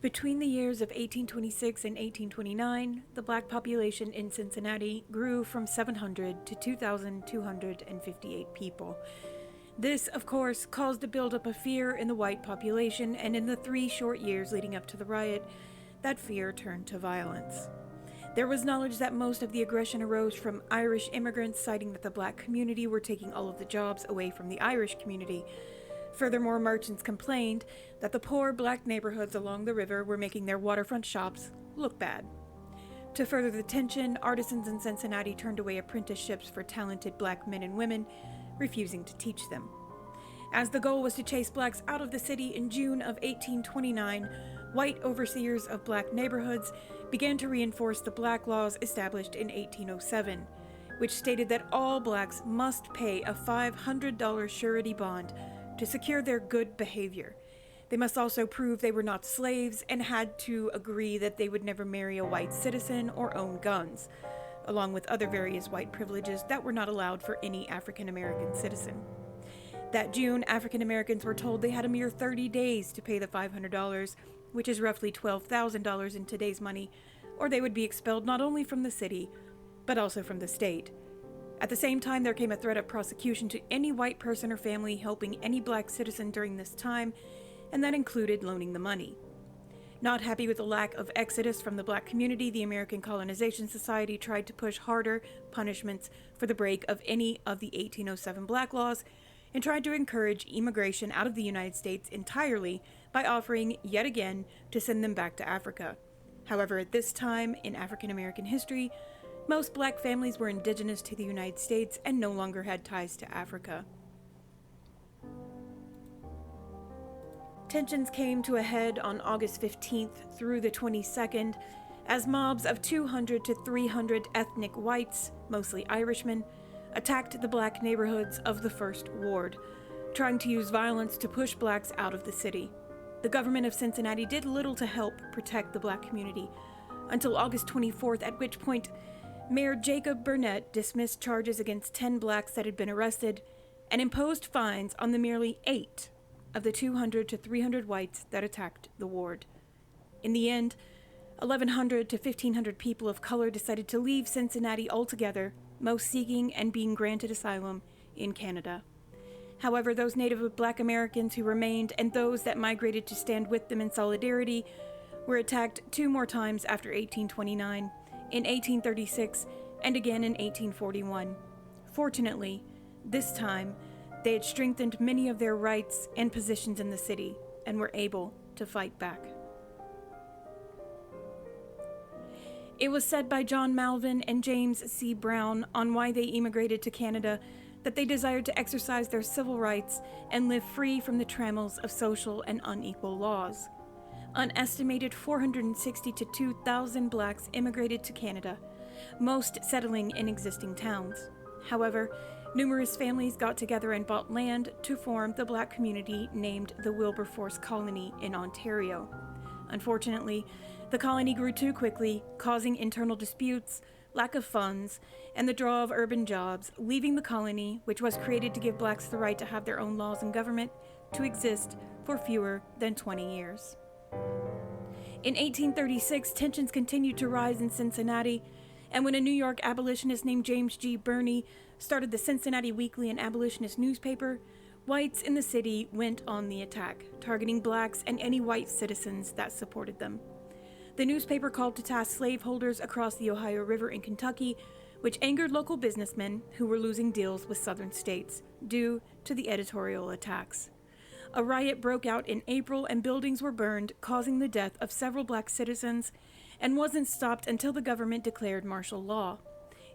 Between the years of 1826 and 1829, the black population in Cincinnati grew from 700 to 2,258 people. This, of course, caused a buildup of fear in the white population, and in the 3 short years leading up to the riot, that fear turned to violence. There was knowledge that most of the aggression arose from Irish immigrants, citing that the black community were taking all of the jobs away from the Irish community. Furthermore, merchants complained that the poor black neighborhoods along the river were making their waterfront shops look bad. To further the tension, artisans in Cincinnati turned away apprenticeships for talented black men and women, refusing to teach them. As the goal was to chase blacks out of the city, in June of 1829, white overseers of black neighborhoods began to reinforce the black laws established in 1807, which stated that all blacks must pay a $500 surety bond to secure their good behavior. They must also prove they were not slaves and had to agree that they would never marry a white citizen or own guns, along with other various white privileges that were not allowed for any African American citizen. That June, African Americans were told they had a mere 30 days to pay the $500, which is roughly $12,000 in today's money, or they would be expelled not only from the city, but also from the state. At the same time, there came a threat of prosecution to any white person or family helping any black citizen during this time, and that included loaning the money. Not happy with the lack of exodus from the black community, the American Colonization Society tried to push harder punishments for the break of any of the 1807 black laws, and tried to encourage immigration out of the United States entirely by offering, yet again, to send them back to Africa. However, at this time in African American history, most black families were indigenous to the United States and no longer had ties to Africa. Tensions came to a head on August 15th through the 22nd as mobs of 200 to 300 ethnic whites, mostly Irishmen, attacked the black neighborhoods of the First Ward, trying to use violence to push blacks out of the city. The government of Cincinnati did little to help protect the black community until August 24th, at which point Mayor Jacob Burnett dismissed charges against 10 blacks that had been arrested and imposed fines on the merely 8 of the 200 to 300 whites that attacked the ward. In the end, 1,100 to 1,500 people of color decided to leave Cincinnati altogether, most seeking and being granted asylum in Canada. However, those Native Black Americans who remained and those that migrated to stand with them in solidarity were attacked 2 more times after 1829, in 1836, and again in 1841. Fortunately, this time, they had strengthened many of their rights and positions in the city and were able to fight back. It was said by John Malvin and James C. Brown on why they immigrated to Canada that they desired to exercise their civil rights and live free from the trammels of social and unequal laws. An estimated 460 to 2,000 blacks immigrated to Canada, most settling in existing towns. However, numerous families got together and bought land to form the black community named the Wilberforce Colony in Ontario. Unfortunately, the colony grew too quickly, causing internal disputes, lack of funds, and the draw of urban jobs, leaving the colony, which was created to give blacks the right to have their own laws and government, to exist for fewer than 20 years. In 1836, tensions continued to rise in Cincinnati, and when a New York abolitionist named James G. Birney started the Cincinnati Weekly, an abolitionist newspaper, whites in the city went on the attack, targeting blacks and any white citizens that supported them. The newspaper called to task slaveholders across the Ohio River in Kentucky, which angered local businessmen who were losing deals with southern states due to the editorial attacks. A riot broke out in April and buildings were burned, causing the death of several black citizens, and wasn't stopped until the government declared martial law.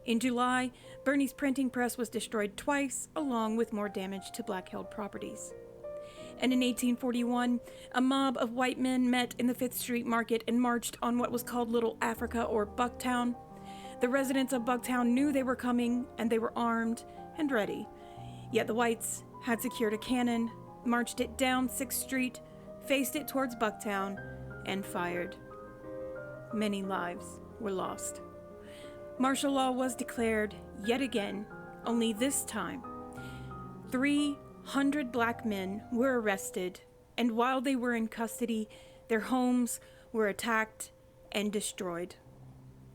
In July, Birney's printing press was destroyed twice, along with more damage to black-held properties. And in 1841, a mob of white men met in the 5th Street Market and marched on what was called Little Africa or Bucktown. The residents of Bucktown knew they were coming, and they were armed and ready. Yet the whites had secured a cannon, marched it down 6th Street, faced it towards Bucktown, and fired. Many lives were lost. Martial law was declared yet again, only this time 300 black men were arrested, and while they were in custody, their homes were attacked and destroyed.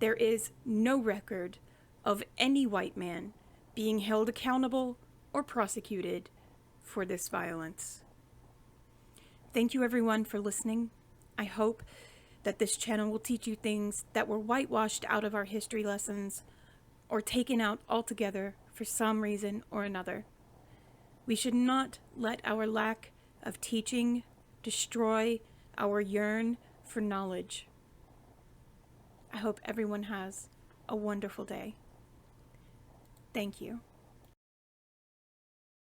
There is no record of any white man being held accountable or prosecuted for this violence. Thank you everyone for listening. I hope that this channel will teach you things that were whitewashed out of our history lessons or taken out altogether for some reason or another. We should not let our lack of teaching destroy our yearn for knowledge. I hope everyone has a wonderful day. Thank you.